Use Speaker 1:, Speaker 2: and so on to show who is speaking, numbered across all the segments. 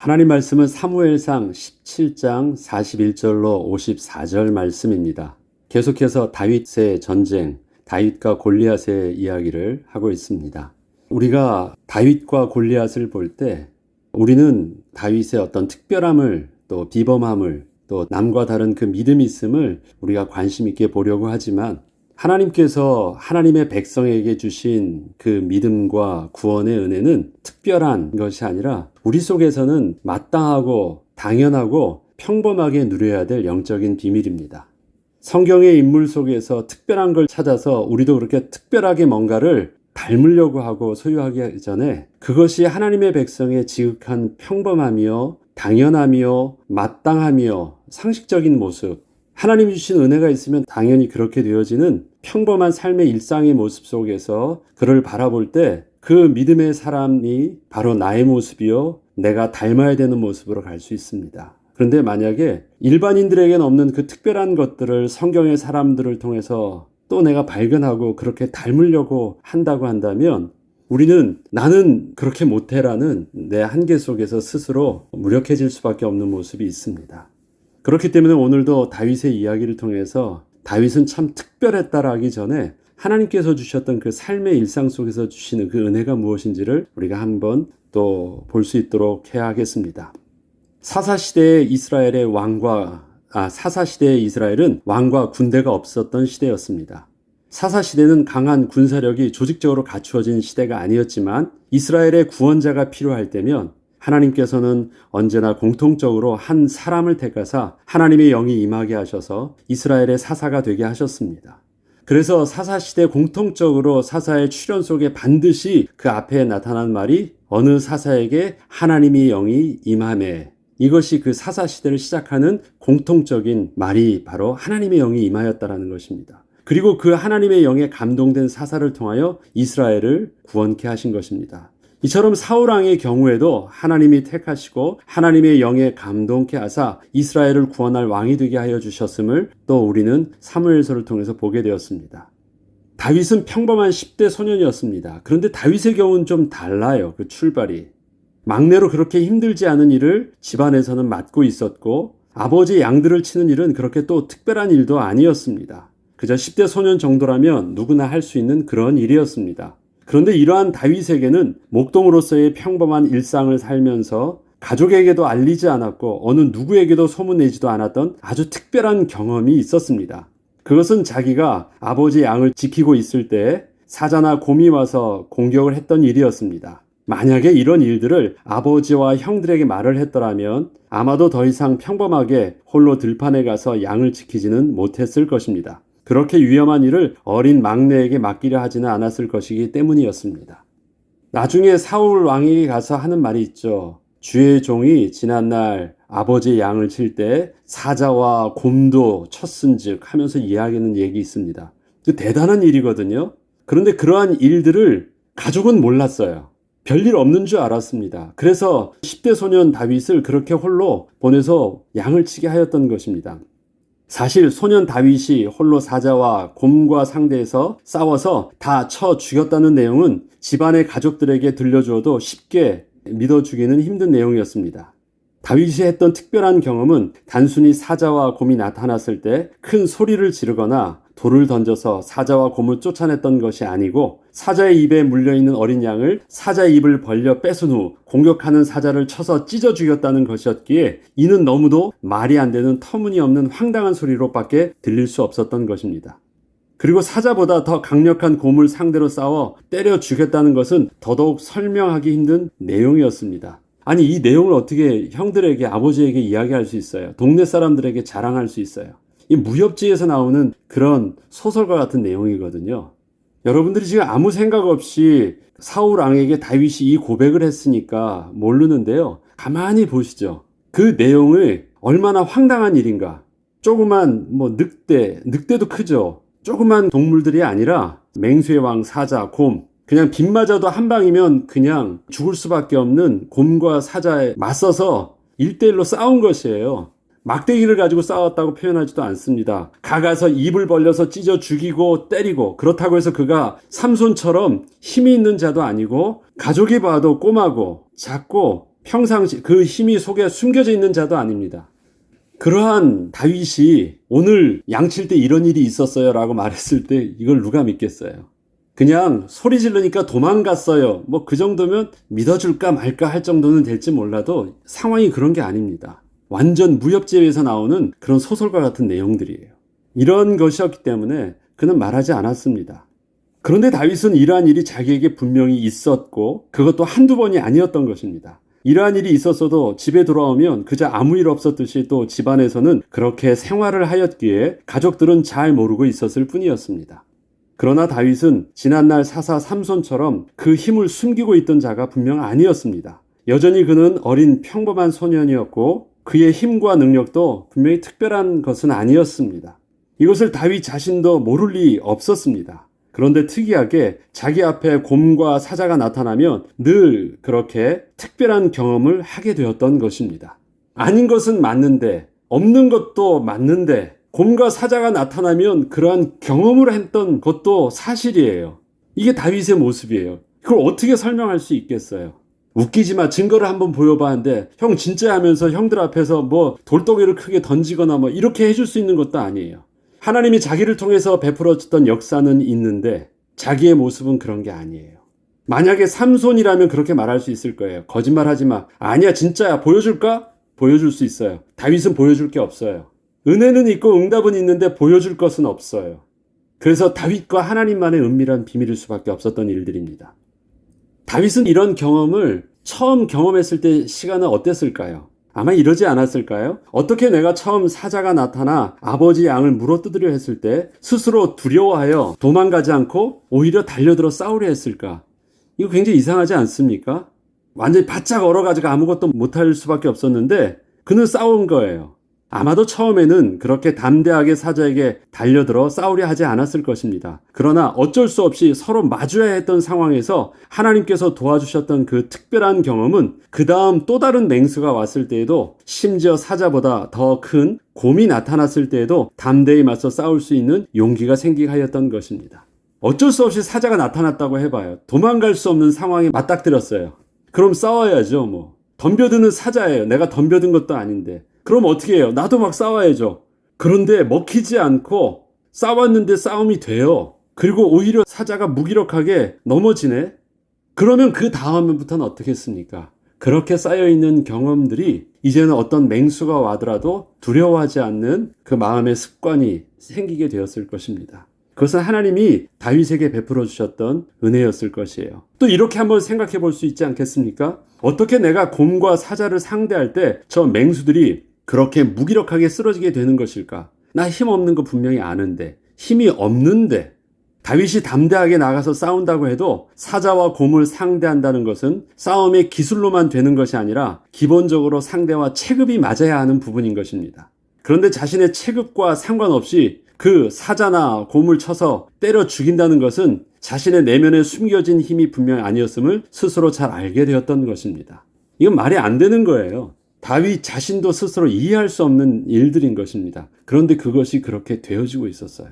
Speaker 1: 하나님 말씀은 사무엘상 17장 41절로 54절 말씀입니다. 계속해서 다윗의 전쟁, 다윗과 골리앗의 이야기를 하고 있습니다. 우리가 다윗과 골리앗을 볼 때 우리는 다윗의 어떤 특별함을 또 비범함을 또 남과 다른 그 믿음이 있음을 우리가 관심 있게 보려고 하지만 하나님께서 하나님의 백성에게 주신 그 믿음과 구원의 은혜는 특별한 것이 아니라 우리 속에서는 마땅하고 당연하고 평범하게 누려야 될 영적인 비밀입니다. 성경의 인물 속에서 특별한 걸 찾아서 우리도 그렇게 특별하게 뭔가를 닮으려고 하고 소유하기 전에 그것이 하나님의 백성의 지극한 평범함이요, 당연함이요, 마땅함이요, 상식적인 모습, 하나님이 주신 은혜가 있으면 당연히 그렇게 되어지는 평범한 삶의 일상의 모습 속에서 그를 바라볼 때 그 믿음의 사람이 바로 나의 모습이요, 내가 닮아야 되는 모습으로 갈 수 있습니다. 그런데 만약에 일반인들에게는 없는 그 특별한 것들을 성경의 사람들을 통해서 또 내가 발견하고 그렇게 닮으려고 한다고 한다면 우리는 나는 그렇게 못해라는 내 한계 속에서 스스로 무력해질 수밖에 없는 모습이 있습니다. 그렇기 때문에 오늘도 다윗의 이야기를 통해서 다윗은 참 특별했다라기 전에 하나님께서 주셨던 그 삶의 일상 속에서 주시는 그 은혜가 무엇인지를 우리가 한번 또 볼 수 있도록 해야 하겠습니다. 사사시대의 이스라엘은 왕과 군대가 없었던 시대였습니다. 사사시대는 강한 군사력이 조직적으로 갖추어진 시대가 아니었지만 이스라엘의 구원자가 필요할 때면 하나님께서는 언제나 공통적으로 한 사람을 택하사 하나님의 영이 임하게 하셔서 이스라엘의 사사가 되게 하셨습니다. 그래서 사사시대 공통적으로 사사의 출현 속에 반드시 그 앞에 나타난 말이 어느 사사에게 하나님의 영이 임하매, 이것이 그 사사시대를 시작하는 공통적인 말이 바로 하나님의 영이 임하였다라는 것입니다. 그리고 그 하나님의 영에 감동된 사사를 통하여 이스라엘을 구원케 하신 것입니다. 이처럼 사울왕의 경우에도 하나님이 택하시고 하나님의 영에 감동케 하사 이스라엘을 구원할 왕이 되게 하여 주셨음을 또 우리는 사무엘서를 통해서 보게 되었습니다. 다윗은 평범한 10대 소년이었습니다. 그런데 다윗의 경우는 좀 달라요. 그 출발이. 막내로 그렇게 힘들지 않은 일을 집안에서는 맡고 있었고 아버지의 양들을 치는 일은 그렇게 또 특별한 일도 아니었습니다. 그저 10대 소년 정도라면 누구나 할 수 있는 그런 일이었습니다. 그런데 이러한 다윗에게는 목동으로서의 평범한 일상을 살면서 가족에게도 알리지 않았고 어느 누구에게도 소문내지도 않았던 아주 특별한 경험이 있었습니다. 그것은 자기가 아버지의 양을 지키고 있을 때 사자나 곰이 와서 공격을 했던 일이었습니다. 만약에 이런 일들을 아버지와 형들에게 말을 했더라면 아마도 더 이상 평범하게 홀로 들판에 가서 양을 지키지는 못했을 것입니다. 그렇게 위험한 일을 어린 막내에게 맡기려 하지는 않았을 것이기 때문이었습니다. 나중에 사울 왕에게 가서 하는 말이 있죠. 주의 종이 지난날 아버지의 양을 칠 때 사자와 곰도 쳤은즉 하면서 이야기하는 얘기 있습니다. 대단한 일이거든요. 그런데 그러한 일들을 가족은 몰랐어요. 별일 없는 줄 알았습니다. 그래서 10대 소년 다윗을 그렇게 홀로 보내서 양을 치게 하였던 것입니다. 사실 소년 다윗이 홀로 사자와 곰과 상대해서 싸워서 다 쳐 죽였다는 내용은 집안의 가족들에게 들려주어도 쉽게 믿어주기는 힘든 내용이었습니다. 다윗이 했던 특별한 경험은 단순히 사자와 곰이 나타났을 때 큰 소리를 지르거나 돌을 던져서 사자와 곰을 쫓아냈던 것이 아니고 사자의 입에 물려있는 어린 양을 사자의 입을 벌려 뺏은 후 공격하는 사자를 쳐서 찢어 죽였다는 것이었기에 이는 너무도 말이 안 되는 터무니없는 황당한 소리로밖에 들릴 수 없었던 것입니다. 그리고 사자보다 더 강력한 곰을 상대로 싸워 때려 죽였다는 것은 더더욱 설명하기 힘든 내용이었습니다. 아니, 이 내용을 어떻게 형들에게, 아버지에게 이야기할 수 있어요? 동네 사람들에게 자랑할 수 있어요? 이 무협지에서 나오는 그런 소설과 같은 내용이거든요. 여러분들이 지금 아무 생각 없이 사울 왕에게 다윗이 이 고백을 했으니까 모르는데요. 가만히 보시죠. 그 내용을 얼마나 황당한 일인가. 조그만 늑대도 크죠. 조그만 동물들이 아니라 맹수의 왕, 사자, 곰, 그냥 빗 맞아도 한 방이면 그냥 죽을 수밖에 없는 곰과 사자에 맞서서 1대1로 싸운 것이에요. 막대기를 가지고 싸웠다고 표현하지도 않습니다. 가서 입을 벌려서 찢어 죽이고 때리고, 그렇다고 해서 그가 삼손처럼 힘이 있는 자도 아니고 가족이 봐도 꼬마고 작고 평상시 그 힘이 속에 숨겨져 있는 자도 아닙니다. 그러한 다윗이 오늘 양칠 때 이런 일이 있었어요 라고 말했을 때 이걸 누가 믿겠어요? 그냥 소리 지르니까 도망갔어요. 뭐 그 정도면 믿어줄까 말까 할 정도는 될지 몰라도 상황이 그런 게 아닙니다. 완전 무협지에서 나오는 그런 소설과 같은 내용들이에요. 이런 것이었기 때문에 그는 말하지 않았습니다. 그런데 다윗은 이러한 일이 자기에게 분명히 있었고 그것도 한두 번이 아니었던 것입니다. 이러한 일이 있었어도 집에 돌아오면 그저 아무 일 없었듯이 또 집안에서는 그렇게 생활을 하였기에 가족들은 잘 모르고 있었을 뿐이었습니다. 그러나 다윗은 지난날 사사 삼손처럼 그 힘을 숨기고 있던 자가 분명 아니었습니다. 여전히 그는 어린 평범한 소년이었고 그의 힘과 능력도 분명히 특별한 것은 아니었습니다. 이것을 다윗 자신도 모를 리 없었습니다. 그런데 특이하게 자기 앞에 곰과 사자가 나타나면 늘 그렇게 특별한 경험을 하게 되었던 것입니다. 아닌 것은 맞는데, 없는 것도 맞는데, 곰과 사자가 나타나면 그러한 경험을 했던 것도 사실이에요. 이게 다윗의 모습이에요. 그걸 어떻게 설명할 수 있겠어요? 웃기지 마, 증거를 한번 보여봐 하는데 형 진짜 하면서 형들 앞에서 뭐 돌덩이를 크게 던지거나 뭐 이렇게 해줄 수 있는 것도 아니에요. 하나님이 자기를 통해서 베풀어줬던 역사는 있는데 자기의 모습은 그런 게 아니에요. 만약에 삼손이라면 그렇게 말할 수 있을 거예요. 거짓말하지 마. 아니야 진짜야. 보여줄까? 보여줄 수 있어요. 다윗은 보여줄 게 없어요. 은혜는 있고 응답은 있는데 보여줄 것은 없어요. 그래서 다윗과 하나님만의 은밀한 비밀일 수밖에 없었던 일들입니다. 다윗은 이런 경험을 처음 경험했을 때 시간은 어땠을까요? 아마 이러지 않았을까요? 어떻게 내가 처음 사자가 나타나 아버지 양을 물어뜯으려 했을 때 스스로 두려워하여 도망가지 않고 오히려 달려들어 싸우려 했을까? 이거 굉장히 이상하지 않습니까? 완전히 바짝 얼어가지고 아무것도 못할 수밖에 없었는데 그는 싸운 거예요. 아마도 처음에는 그렇게 담대하게 사자에게 달려들어 싸우려 하지 않았을 것입니다. 그러나 어쩔 수 없이 서로 마주해야 했던 상황에서 하나님께서 도와주셨던 그 특별한 경험은 그 다음 또 다른 맹수가 왔을 때에도 심지어 사자보다 더 큰 곰이 나타났을 때에도 담대히 맞서 싸울 수 있는 용기가 생기게 하였던 것입니다. 어쩔 수 없이 사자가 나타났다고 해봐요. 도망갈 수 없는 상황에 맞닥뜨렸어요. 그럼 싸워야죠 뭐. 덤벼드는 사자예요. 내가 덤벼든 것도 아닌데. 그럼 어떻게 해요? 나도 막 싸워야죠. 그런데 먹히지 않고 싸웠는데 싸움이 돼요. 그리고 오히려 사자가 무기력하게 넘어지네. 그러면 그 다음부터는 어떻게 했습니까? 그렇게 쌓여있는 경험들이 이제는 어떤 맹수가 와더라도 두려워하지 않는 그 마음의 습관이 생기게 되었을 것입니다. 그것은 하나님이 다윗에게 베풀어 주셨던 은혜였을 것이에요. 또 이렇게 한번 생각해 볼 수 있지 않겠습니까? 어떻게 내가 곰과 사자를 상대할 때 저 맹수들이 그렇게 무기력하게 쓰러지게 되는 것일까? 나 힘 없는 거 분명히 아는데, 힘이 없는데, 다윗이 담대하게 나가서 싸운다고 해도 사자와 곰을 상대한다는 것은 싸움의 기술로만 되는 것이 아니라 기본적으로 상대와 체급이 맞아야 하는 부분인 것입니다. 그런데 자신의 체급과 상관없이 그 사자나 곰을 쳐서 때려 죽인다는 것은 자신의 내면에 숨겨진 힘이 분명히 아니었음을 스스로 잘 알게 되었던 것입니다. 이건 말이 안 되는 거예요. 다윗 자신도 스스로 이해할 수 없는 일들인 것입니다. 그런데 그것이 그렇게 되어지고 있었어요.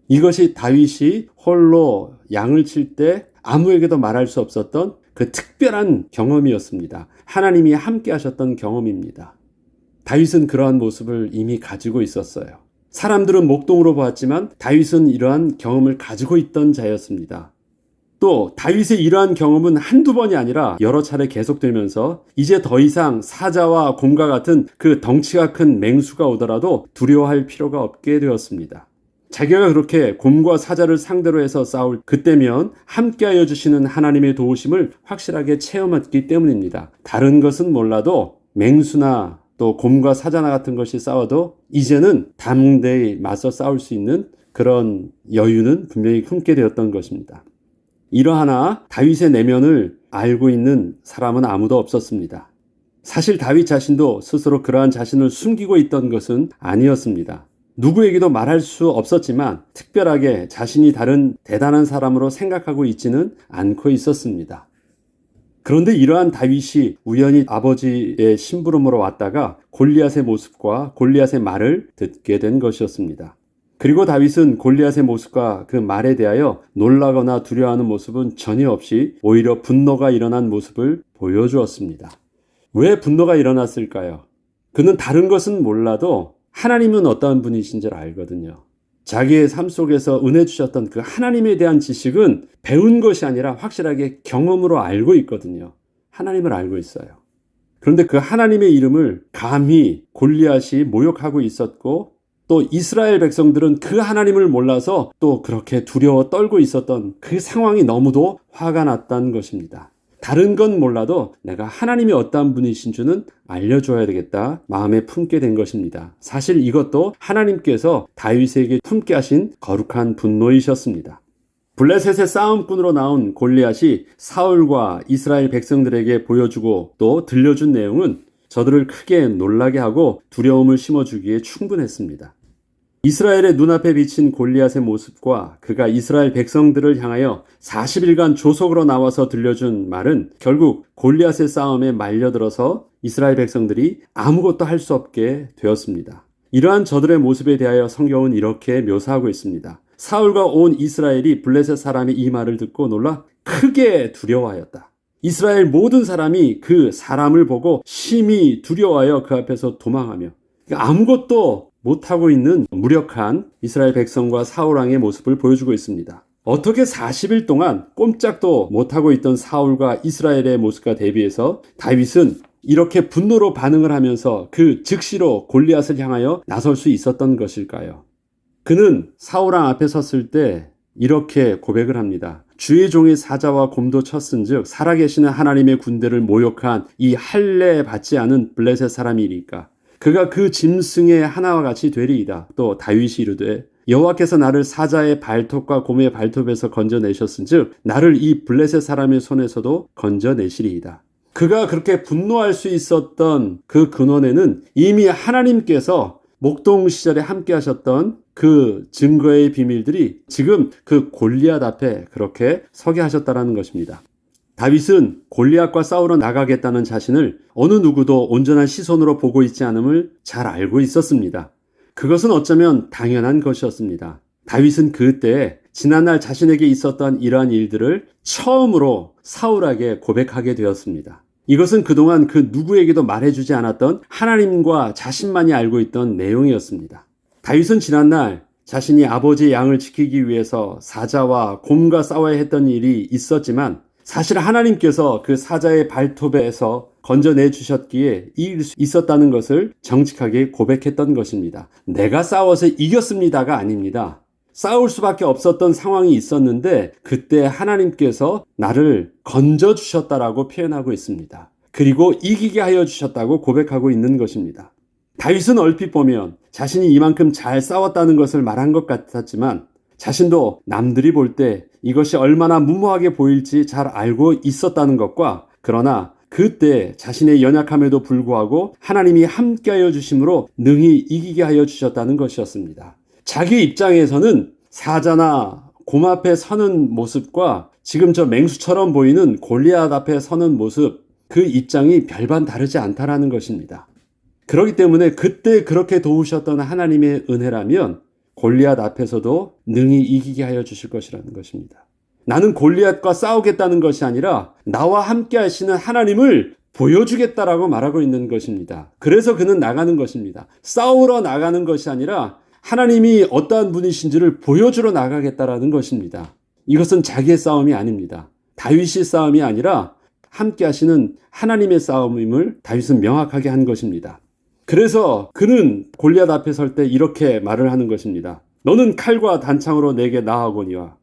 Speaker 1: 이것이 다윗이 홀로 양을 칠 때 아무에게도 말할 수 없었던 그 특별한 경험이었습니다. 하나님이 함께 하셨던 경험입니다. 다윗은 그러한 모습을 이미 가지고 있었어요. 사람들은 목동으로 보았지만 다윗은 이러한 경험을 가지고 있던 자였습니다. 또 다윗의 이러한 경험은 한두 번이 아니라 여러 차례 계속되면서 이제 더 이상 사자와 곰과 같은 그 덩치가 큰 맹수가 오더라도 두려워할 필요가 없게 되었습니다. 자기가 그렇게 곰과 사자를 상대로 해서 싸울 그때면 함께하여 주시는 하나님의 도우심을 확실하게 체험했기 때문입니다. 다른 것은 몰라도 맹수나 또 곰과 사자나 같은 것이 싸워도 이제는 담대히 맞서 싸울 수 있는 그런 여유는 분명히 품게 되었던 것입니다. 이러하나 다윗의 내면을 알고 있는 사람은 아무도 없었습니다. 사실 다윗 자신도 스스로 그러한 자신을 숨기고 있던 것은 아니었습니다. 누구에게도 말할 수 없었지만 특별하게 자신이 다른 대단한 사람으로 생각하고 있지는 않고 있었습니다. 그런데 이러한 다윗이 우연히 아버지의 심부름으로 왔다가 골리앗의 모습과 골리앗의 말을 듣게 된 것이었습니다. 그리고 다윗은 골리앗의 모습과 그 말에 대하여 놀라거나 두려워하는 모습은 전혀 없이 오히려 분노가 일어난 모습을 보여주었습니다. 왜 분노가 일어났을까요? 그는 다른 것은 몰라도 하나님은 어떠한 분이신 줄 알거든요. 자기의 삶 속에서 은혜 주셨던 그 하나님에 대한 지식은 배운 것이 아니라 확실하게 경험으로 알고 있거든요. 하나님을 알고 있어요. 그런데 그 하나님의 이름을 감히 골리앗이 모욕하고 있었고, 또 이스라엘 백성들은 그 하나님을 몰라서 또 그렇게 두려워 떨고 있었던 그 상황이 너무도 화가 났다는 것입니다. 다른 건 몰라도 내가 하나님이 어떠한 분이신 줄은 알려줘야 되겠다 마음에 품게 된 것입니다. 사실 이것도 하나님께서 다윗에게 품게 하신 거룩한 분노이셨습니다. 블레셋의 싸움꾼으로 나온 골리앗이 사울과 이스라엘 백성들에게 보여주고 또 들려준 내용은 저들을 크게 놀라게 하고 두려움을 심어주기에 충분했습니다. 이스라엘의 눈앞에 비친 골리앗의 모습과 그가 이스라엘 백성들을 향하여 40일간 조속으로 나와서 들려준 말은 결국 골리앗의 싸움에 말려들어서 이스라엘 백성들이 아무것도 할 수 없게 되었습니다. 이러한 저들의 모습에 대하여 성경은 이렇게 묘사하고 있습니다. 사울과 온 이스라엘이 블레셋 사람이 이 말을 듣고 놀라 크게 두려워하였다. 이스라엘 모든 사람이 그 사람을 보고 심히 두려워하여 그 앞에서 도망하며, 아무것도 못하고 있는 무력한 이스라엘 백성과 사울왕의 모습을 보여주고 있습니다. 어떻게 40일 동안 꼼짝도 못하고 있던 사울과 이스라엘의 모습과 대비해서 다윗은 이렇게 분노로 반응을 하면서 그 즉시로 골리앗을 향하여 나설 수 있었던 것일까요? 그는 사울왕 앞에 섰을 때 이렇게 고백을 합니다. 주의 종이 사자와 곰도 쳤은즉 살아계시는 하나님의 군대를 모욕한 이 할례 받지 않은 블레셋 사람이니까 그가 그 짐승의 하나와 같이 되리이다. 또 다윗이 이르되 여호와께서 나를 사자의 발톱과 곰의 발톱에서 건져내셨은즉 나를 이 블레셋 사람의 손에서도 건져내시리이다. 그가 그렇게 분노할 수 있었던 그 근원에는 이미 하나님께서 목동 시절에 함께 하셨던 그 증거의 비밀들이 지금 그 골리앗 앞에 그렇게 서게 하셨다는 것입니다. 다윗은 골리앗과 싸우러 나가겠다는 자신을 어느 누구도 온전한 시선으로 보고 있지 않음을 잘 알고 있었습니다. 그것은 어쩌면 당연한 것이었습니다. 다윗은 그때 지난날 자신에게 있었던 이러한 일들을 처음으로 사울에게 고백하게 되었습니다. 이것은 그동안 그 누구에게도 말해주지 않았던 하나님과 자신만이 알고 있던 내용이었습니다. 다윗은 지난날 자신이 아버지의 양을 지키기 위해서 사자와 곰과 싸워야 했던 일이 있었지만 사실 하나님께서 그 사자의 발톱에서 건져내 주셨기에 이길 수 있었다는 것을 정직하게 고백했던 것입니다. 내가 싸워서 이겼습니다가 아닙니다. 싸울 수밖에 없었던 상황이 있었는데 그때 하나님께서 나를 건져주셨다라고 표현하고 있습니다. 그리고 이기게 하여 주셨다고 고백하고 있는 것입니다. 다윗은 얼핏 보면 자신이 이만큼 잘 싸웠다는 것을 말한 것 같았지만 자신도 남들이 볼 때 이것이 얼마나 무모하게 보일지 잘 알고 있었다는 것과 그러나 그때 자신의 연약함에도 불구하고 하나님이 함께하여 주심으로 능히 이기게 하여 주셨다는 것이었습니다. 자기 입장에서는 사자나 곰 앞에 서는 모습과 지금 저 맹수처럼 보이는 골리앗 앞에 서는 모습, 그 입장이 별반 다르지 않다라는 것입니다. 그렇기 때문에 그때 그렇게 도우셨던 하나님의 은혜라면 골리앗 앞에서도 능히 이기게 하여 주실 것이라는 것입니다. 나는 골리앗과 싸우겠다는 것이 아니라 나와 함께 하시는 하나님을 보여주겠다라고 말하고 있는 것입니다. 그래서 그는 나가는 것입니다. 싸우러 나가는 것이 아니라 하나님이 어떠한 분이신지를 보여주러 나가겠다라는 것입니다. 이것은 자기의 싸움이 아닙니다. 다윗의 싸움이 아니라 함께 하시는 하나님의 싸움임을 다윗은 명확하게 한 것입니다. 그래서 그는 골리앗 앞에 설 때 이렇게 말을 하는 것입니다. 너는 칼과 단창으로 내게 나아오거니와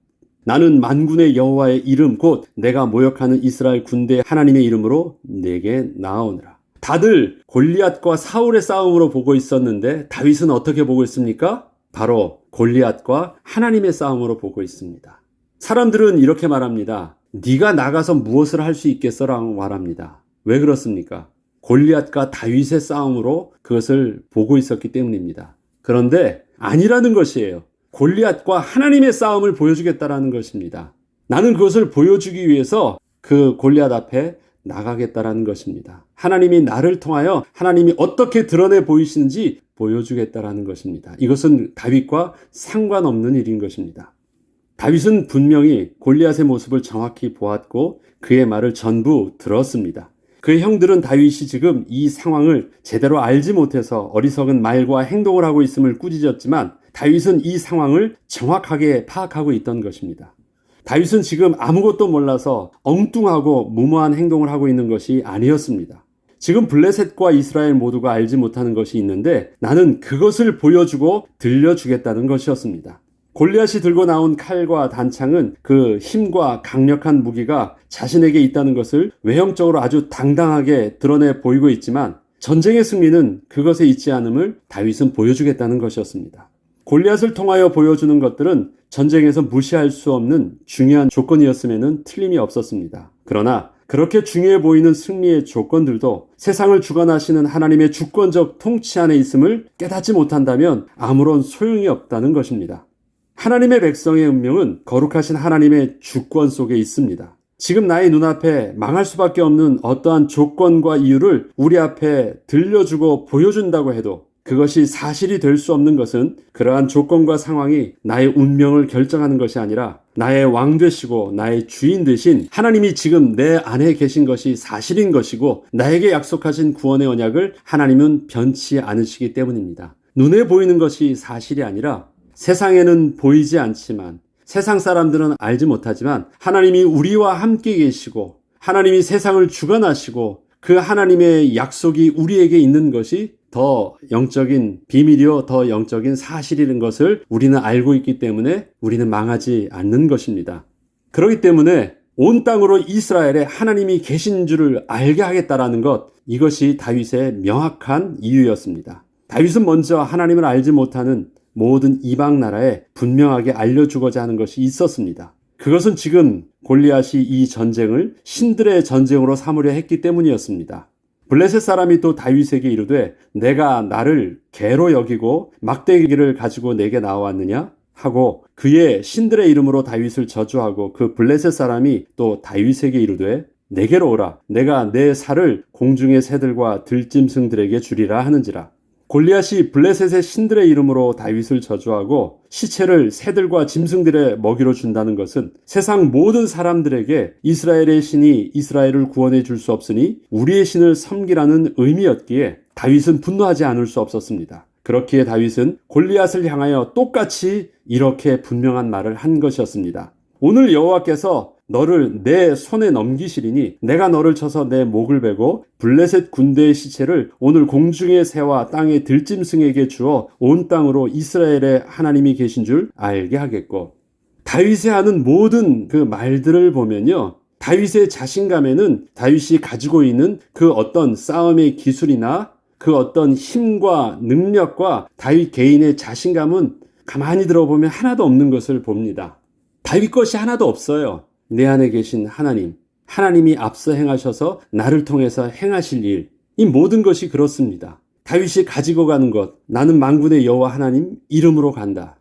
Speaker 1: 나는 만군의 여호와의 이름 곧 내가 모욕하는 이스라엘 군대 하나님의 이름으로 내게 나아오느라. 다들 골리앗과 사울의 싸움으로 보고 있었는데 다윗은 어떻게 보고 있습니까? 바로 골리앗과 하나님의 싸움으로 보고 있습니다. 사람들은 이렇게 말합니다. 네가 나가서 무엇을 할 수 있겠어? 라고 말합니다. 왜 그렇습니까? 골리앗과 다윗의 싸움으로 그것을 보고 있었기 때문입니다. 그런데 아니라는 것이에요. 골리앗과 하나님의 싸움을 보여주겠다라는 것입니다. 나는 그것을 보여주기 위해서 그 골리앗 앞에 나가겠다라는 것입니다. 하나님이 나를 통하여 하나님이 어떻게 드러내 보이시는지 보여주겠다라는 것입니다. 이것은 다윗과 상관없는 일인 것입니다. 다윗은 분명히 골리앗의 모습을 정확히 보았고 그의 말을 전부 들었습니다. 그의 형들은 다윗이 지금 이 상황을 제대로 알지 못해서 어리석은 말과 행동을 하고 있음을 꾸짖었지만 다윗은 이 상황을 정확하게 파악하고 있던 것입니다. 다윗은 지금 아무것도 몰라서 엉뚱하고 무모한 행동을 하고 있는 것이 아니었습니다. 지금 블레셋과 이스라엘 모두가 알지 못하는 것이 있는데 나는 그것을 보여주고 들려주겠다는 것이었습니다. 골리앗이 들고 나온 칼과 단창은 그 힘과 강력한 무기가 자신에게 있다는 것을 외형적으로 아주 당당하게 드러내 보이고 있지만 전쟁의 승리는 그것에 있지 않음을 다윗은 보여주겠다는 것이었습니다. 골리앗을 통하여 보여주는 것들은 전쟁에서 무시할 수 없는 중요한 조건이었음에는 틀림이 없었습니다. 그러나 그렇게 중요해 보이는 승리의 조건들도 세상을 주관하시는 하나님의 주권적 통치 안에 있음을 깨닫지 못한다면 아무런 소용이 없다는 것입니다. 하나님의 백성의 운명은 거룩하신 하나님의 주권 속에 있습니다. 지금 나의 눈앞에 망할 수밖에 없는 어떠한 조건과 이유를 우리 앞에 들려주고 보여준다고 해도 그것이 사실이 될 수 없는 것은 그러한 조건과 상황이 나의 운명을 결정하는 것이 아니라 나의 왕 되시고 나의 주인 되신 하나님이 지금 내 안에 계신 것이 사실인 것이고 나에게 약속하신 구원의 언약을 하나님은 변치 않으시기 때문입니다. 눈에 보이는 것이 사실이 아니라 세상에는 보이지 않지만 세상 사람들은 알지 못하지만 하나님이 우리와 함께 계시고 하나님이 세상을 주관하시고 그 하나님의 약속이 우리에게 있는 것이 더 영적인 비밀이요 더 영적인 사실이라는 것을 우리는 알고 있기 때문에 우리는 망하지 않는 것입니다. 그렇기 때문에 온 땅으로 이스라엘에 하나님이 계신 줄을 알게 하겠다라는 것, 이것이 다윗의 명확한 이유였습니다. 다윗은 먼저 하나님을 알지 못하는 모든 이방 나라에 분명하게 알려주고자 하는 것이 있었습니다. 그것은 지금 골리앗이 이 전쟁을 신들의 전쟁으로 삼으려 했기 때문이었습니다. 블레셋 사람이 또 다윗에게 이르되 내가 나를 개로 여기고 막대기를 가지고 내게 나왔느냐 하고 그의 신들의 이름으로 다윗을 저주하고 그 블레셋 사람이 또 다윗에게 이르되 내게로 오라 내가 내 살을 공중의 새들과 들짐승들에게 주리라 하는지라. 골리앗이 블레셋의 신들의 이름으로 다윗을 저주하고 시체를 새들과 짐승들의 먹이로 준다는 것은 세상 모든 사람들에게 이스라엘의 신이 이스라엘을 구원해 줄 수 없으니 우리의 신을 섬기라는 의미였기에 다윗은 분노하지 않을 수 없었습니다. 그렇기에 다윗은 골리앗을 향하여 똑같이 이렇게 분명한 말을 한 것이었습니다. 오늘 여호와께서 너를 내 손에 넘기시리니 내가 너를 쳐서 내 목을 베고 블레셋 군대의 시체를 오늘 공중의 새와 땅의 들짐승에게 주어 온 땅으로 이스라엘의 하나님이 계신 줄 알게 하겠고. 다윗이 하는 모든 그 말들을 보면요, 다윗의 자신감에는 다윗이 가지고 있는 그 어떤 싸움의 기술이나 그 어떤 힘과 능력과 다윗 개인의 자신감은 가만히 들어보면 하나도 없는 것을 봅니다. 다윗 것이 하나도 없어요. 내 안에 계신 하나님, 하나님이 앞서 행하셔서 나를 통해서 행하실 일, 이 모든 것이 그렇습니다. 다윗이 가지고 가는 것, 나는 만군의 여호와 하나님 이름으로 간다.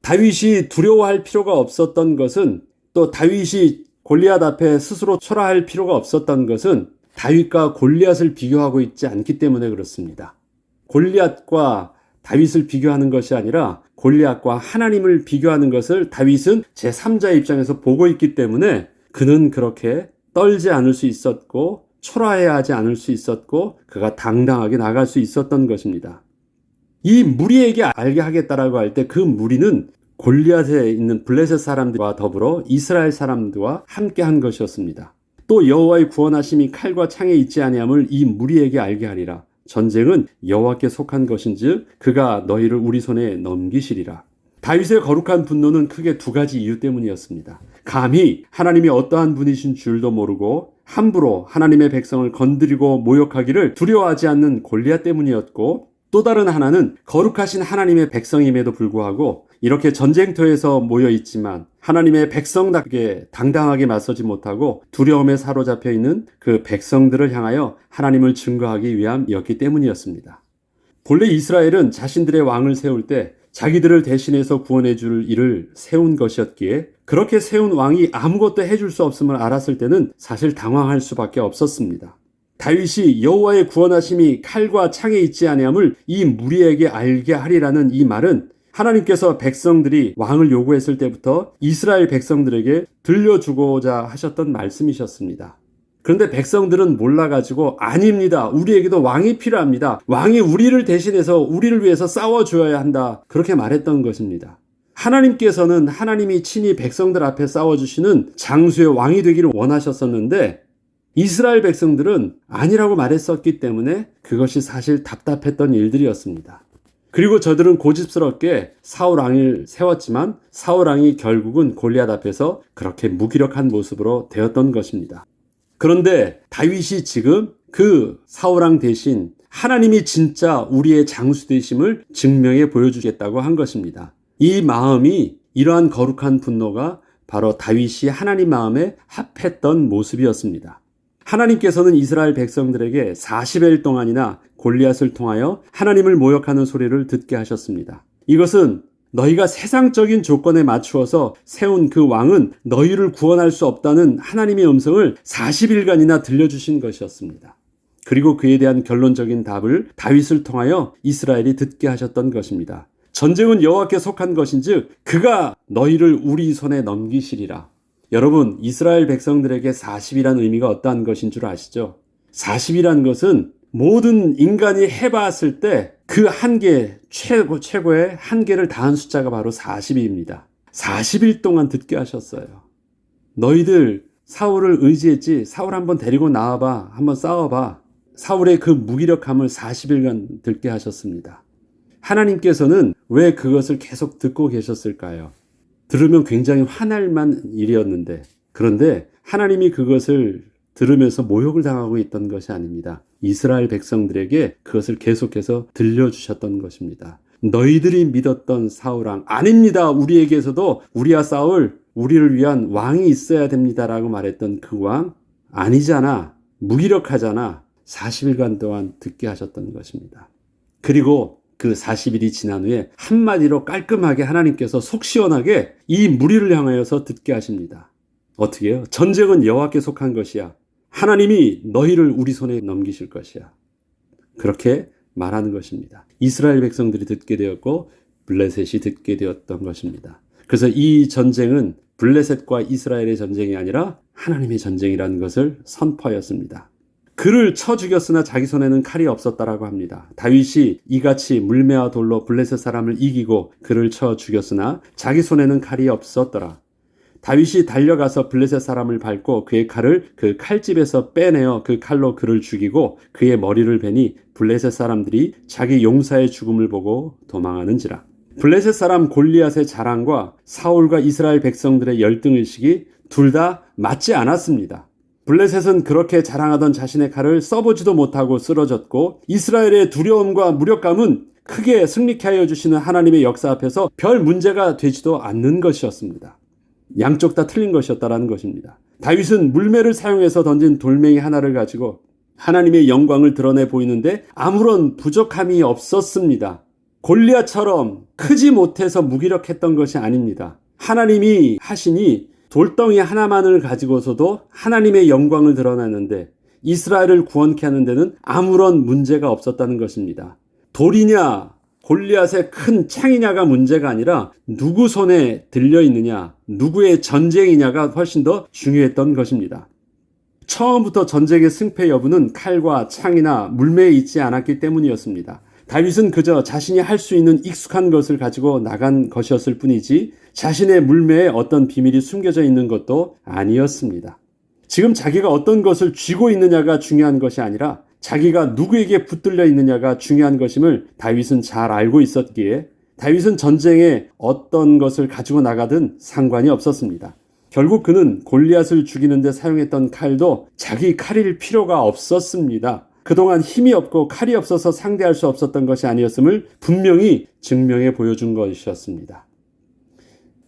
Speaker 1: 다윗이 두려워할 필요가 없었던 것은, 또 다윗이 골리앗 앞에 스스로 초라할 필요가 없었던 것은 다윗과 골리앗을 비교하고 있지 않기 때문에 그렇습니다. 골리앗과 다윗을 비교하는 것이 아니라 골리앗과 하나님을 비교하는 것을 다윗은 제3자의 입장에서 보고 있기 때문에 그는 그렇게 떨지 않을 수 있었고 초라해하지 않을 수 있었고 그가 당당하게 나갈 수 있었던 것입니다. 이 무리에게 알게 하겠다라고 할 때 그 무리는 골리앗에 있는 블레셋 사람들과 더불어 이스라엘 사람들과 함께 한 것이었습니다. 또 여호와의 구원하심이 칼과 창에 있지 아니함을 이 무리에게 알게 하리라. 전쟁은 여호와께 속한 것인즉 그가 너희를 우리 손에 넘기시리라. 다윗의 거룩한 분노는 크게 두 가지 이유 때문이었습니다. 감히 하나님이 어떠한 분이신 줄도 모르고 함부로 하나님의 백성을 건드리고 모욕하기를 두려워하지 않는 골리앗 때문이었고, 또 다른 하나는 거룩하신 하나님의 백성임에도 불구하고 이렇게 전쟁터에서 모여 있지만 하나님의 백성답게 당당하게 맞서지 못하고 두려움에 사로잡혀 있는 그 백성들을 향하여 하나님을 증거하기 위함이었기 때문이었습니다. 본래 이스라엘은 자신들의 왕을 세울 때 자기들을 대신해서 구원해 줄 일을 세운 것이었기에 그렇게 세운 왕이 아무것도 해줄 수 없음을 알았을 때는 사실 당황할 수밖에 없었습니다. 다윗이 여호와의 구원하심이 칼과 창에 있지 아니함을 이 무리에게 알게 하리라는 이 말은 하나님께서 백성들이 왕을 요구했을 때부터 이스라엘 백성들에게 들려주고자 하셨던 말씀이셨습니다. 그런데 백성들은 몰라가지고 아닙니다. 우리에게도 왕이 필요합니다. 왕이 우리를 대신해서 우리를 위해서 싸워줘야 한다. 그렇게 말했던 것입니다. 하나님께서는 하나님이 친히 백성들 앞에 싸워주시는 장수의 왕이 되기를 원하셨었는데 이스라엘 백성들은 아니라고 말했었기 때문에 그것이 사실 답답했던 일들이었습니다. 그리고 저들은 고집스럽게 사울 왕을 세웠지만 사울 왕이 결국은 골리앗 앞에서 그렇게 무기력한 모습으로 되었던 것입니다. 그런데 다윗이 지금 그 사울 왕 대신 하나님이 진짜 우리의 장수 되심을 증명해 보여주겠다고 한 것입니다. 이 마음이, 이러한 거룩한 분노가 바로 다윗이 하나님 마음에 합했던 모습이었습니다. 하나님께서는 이스라엘 백성들에게 40일 동안이나 골리앗을 통하여 하나님을 모욕하는 소리를 듣게 하셨습니다. 이것은 너희가 세상적인 조건에 맞추어서 세운 그 왕은 너희를 구원할 수 없다는 하나님의 음성을 40일간이나 들려주신 것이었습니다. 그리고 그에 대한 결론적인 답을 다윗을 통하여 이스라엘이 듣게 하셨던 것입니다. 전쟁은 여호와께 속한 것인즉 그가 너희를 우리 손에 넘기시리라. 여러분, 이스라엘 백성들에게 40이라는 의미가 어떠한 것인 줄 아시죠? 40이라는 것은 모든 인간이 해봤을 때 그 한계, 최고의 한계를 다한 숫자가 바로 40입니다. 40일 동안 듣게 하셨어요. 너희들 사울을 의지했지? 사울 한번 데리고 나와봐. 한번 싸워봐. 사울의 그 무기력함을 40일간 듣게 하셨습니다. 하나님께서는 왜 그것을 계속 듣고 계셨을까요? 들으면 굉장히 화날 만 일이었는데, 그런데 하나님이 그것을 들으면서 모욕을 당하고 있던 것이 아닙니다. 이스라엘 백성들에게 그것을 계속해서 들려주셨던 것입니다. 너희들이 믿었던 사울왕 아닙니다. 우리에게서도 우리와 싸울 우리를 위한 왕이 있어야 됩니다라고 말했던 그 왕 아니잖아. 무기력하잖아. 40일간 동안 듣게 하셨던 것입니다. 그리고 그 40일이 지난 후에 한마디로 깔끔하게 하나님께서 속 시원하게 이 무리를 향하여서 듣게 하십니다. 어떻게 해요? 전쟁은 여호와께 속한 것이야. 하나님이 너희를 우리 손에 넘기실 것이야. 그렇게 말하는 것입니다. 이스라엘 백성들이 듣게 되었고 블레셋이 듣게 되었던 것입니다. 그래서 이 전쟁은 블레셋과 이스라엘의 전쟁이 아니라 하나님의 전쟁이라는 것을 선포하였습니다. 그를 쳐 죽였으나 자기 손에는 칼이 없었다라고 합니다. 다윗이 이같이 물매와 돌로 블레셋 사람을 이기고 그를 쳐 죽였으나 자기 손에는 칼이 없었더라. 다윗이 달려가서 블레셋 사람을 밟고 그의 칼을 그 칼집에서 빼내어 그 칼로 그를 죽이고 그의 머리를 베니 블레셋 사람들이 자기 용사의 죽음을 보고 도망하는지라. 블레셋 사람 골리앗의 자랑과 사울과 이스라엘 백성들의 열등의식이 둘 다 맞지 않았습니다. 블레셋은 그렇게 자랑하던 자신의 칼을 써보지도 못하고 쓰러졌고 이스라엘의 두려움과 무력감은 크게 승리케 하여 주시는 하나님의 역사 앞에서 별 문제가 되지도 않는 것이었습니다. 양쪽 다 틀린 것이었다라는 것입니다. 다윗은 물매를 사용해서 던진 돌멩이 하나를 가지고 하나님의 영광을 드러내 보이는데 아무런 부족함이 없었습니다. 골리앗처럼 크지 못해서 무기력했던 것이 아닙니다. 하나님이 하시니 돌덩이 하나만을 가지고서도 하나님의 영광을 드러내는데 이스라엘을 구원케 하는 데는 아무런 문제가 없었다는 것입니다. 돌이냐 골리앗의 큰 창이냐가 문제가 아니라 누구 손에 들려있느냐, 누구의 전쟁이냐가 훨씬 더 중요했던 것입니다. 처음부터 전쟁의 승패 여부는 칼과 창이나 물매에 있지 않았기 때문이었습니다. 다윗은 그저 자신이 할 수 있는 익숙한 것을 가지고 나간 것이었을 뿐이지 자신의 물매에 어떤 비밀이 숨겨져 있는 것도 아니었습니다. 지금 자기가 어떤 것을 쥐고 있느냐가 중요한 것이 아니라 자기가 누구에게 붙들려 있느냐가 중요한 것임을 다윗은 잘 알고 있었기에 다윗은 전쟁에 어떤 것을 가지고 나가든 상관이 없었습니다. 결국 그는 골리앗을 죽이는 데 사용했던 칼도 자기 칼일 필요가 없었습니다. 그동안 힘이 없고 칼이 없어서 상대할 수 없었던 것이 아니었음을 분명히 증명해 보여준 것이었습니다.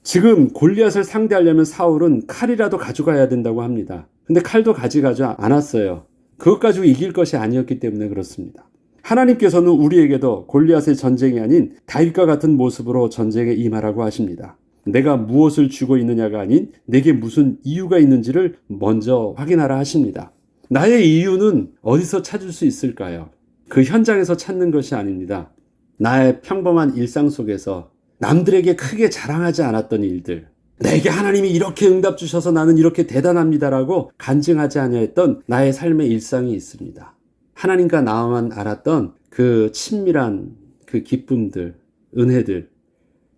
Speaker 1: 지금 골리앗을 상대하려면 사울은 칼이라도 가져가야 된다고 합니다. 근데 칼도 가져가지 않았어요. 그것 가지고 이길 것이 아니었기 때문에 그렇습니다. 하나님께서는 우리에게도 골리앗의 전쟁이 아닌 다윗과 같은 모습으로 전쟁에 임하라고 하십니다. 내가 무엇을 쥐고 있느냐가 아닌 내게 무슨 이유가 있는지를 먼저 확인하라 하십니다. 나의 이유는 어디서 찾을 수 있을까요? 그 현장에서 찾는 것이 아닙니다. 나의 평범한 일상 속에서 남들에게 크게 자랑하지 않았던 일들, 내게 하나님이 이렇게 응답 주셔서 나는 이렇게 대단합니다라고 간증하지 아니했던 나의 삶의 일상이 있습니다. 하나님과 나만 알았던 그 친밀한 그 기쁨들, 은혜들,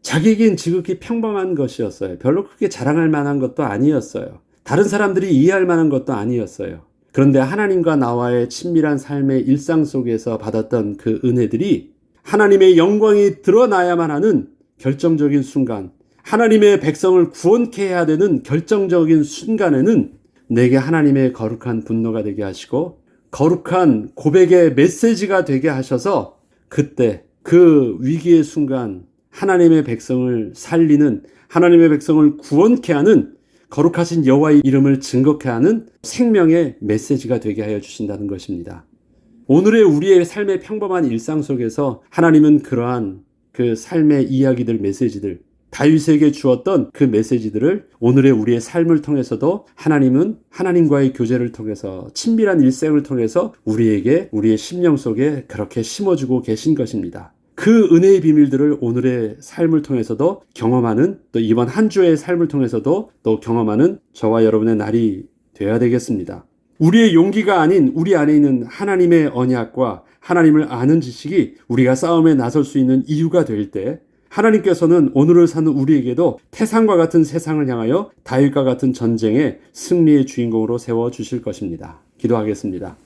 Speaker 1: 자기에겐 지극히 평범한 것이었어요. 별로 크게 자랑할 만한 것도 아니었어요. 다른 사람들이 이해할 만한 것도 아니었어요. 그런데 하나님과 나와의 친밀한 삶의 일상 속에서 받았던 그 은혜들이 하나님의 영광이 드러나야만 하는 결정적인 순간, 하나님의 백성을 구원케 해야 되는 결정적인 순간에는 내게 하나님의 거룩한 분노가 되게 하시고 거룩한 고백의 메시지가 되게 하셔서 그때 그 위기의 순간 하나님의 백성을 살리는, 하나님의 백성을 구원케 하는, 거룩하신 여호와의 이름을 증거케 하는 생명의 메시지가 되게 하여 주신다는 것입니다. 오늘의 우리의 삶의 평범한 일상 속에서 하나님은 그러한 그 삶의 이야기들, 메시지들, 다윗에게 주었던 그 메시지들을 오늘의 우리의 삶을 통해서도 하나님은 하나님과의 교제를 통해서 친밀한 일생을 통해서 우리에게 우리의 심령 속에 그렇게 심어주고 계신 것입니다. 그 은혜의 비밀들을 오늘의 삶을 통해서도 경험하는, 또 이번 한 주의 삶을 통해서도 또 경험하는 저와 여러분의 날이 되어야 되겠습니다. 우리의 용기가 아닌 우리 안에 있는 하나님의 언약과 하나님을 아는 지식이 우리가 싸움에 나설 수 있는 이유가 될 때 하나님께서는 오늘을 사는 우리에게도 태산과 같은 세상을 향하여 다윗과 같은 전쟁의 승리의 주인공으로 세워주실 것입니다. 기도하겠습니다.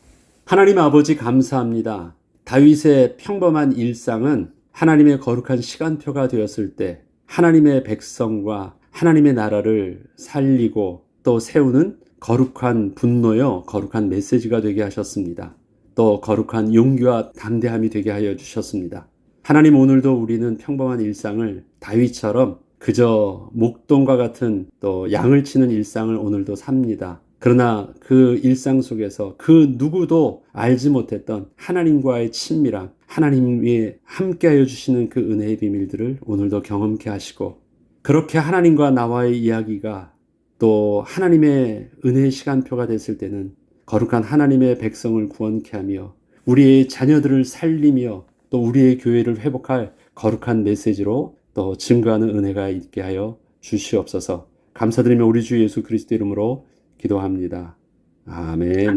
Speaker 1: 하나님 아버지 감사합니다. 다윗의 평범한 일상은 하나님의 거룩한 시간표가 되었을 때 하나님의 백성과 하나님의 나라를 살리고 또 세우는 거룩한 분노요, 거룩한 메시지가 되게 하셨습니다. 또 거룩한 용기와 담대함이 되게 하여 주셨습니다. 하나님, 오늘도 우리는 평범한 일상을 다윗처럼 그저 목동과 같은 또 양을 치는 일상을 오늘도 삽니다. 그러나 그 일상 속에서 그 누구도 알지 못했던 하나님과의 친밀함, 하나님이 함께하여 주시는 그 은혜의 비밀들을 오늘도 경험케 하시고, 그렇게 하나님과 나와의 이야기가 또 하나님의 은혜의 시간표가 됐을 때는 거룩한 하나님의 백성을 구원케 하며 우리의 자녀들을 살리며 또 우리의 교회를 회복할 거룩한 메시지로 또 증거하는 은혜가 있게 하여 주시옵소서. 감사드리며 우리 주 예수 그리스도 이름으로 기도합니다. 아멘.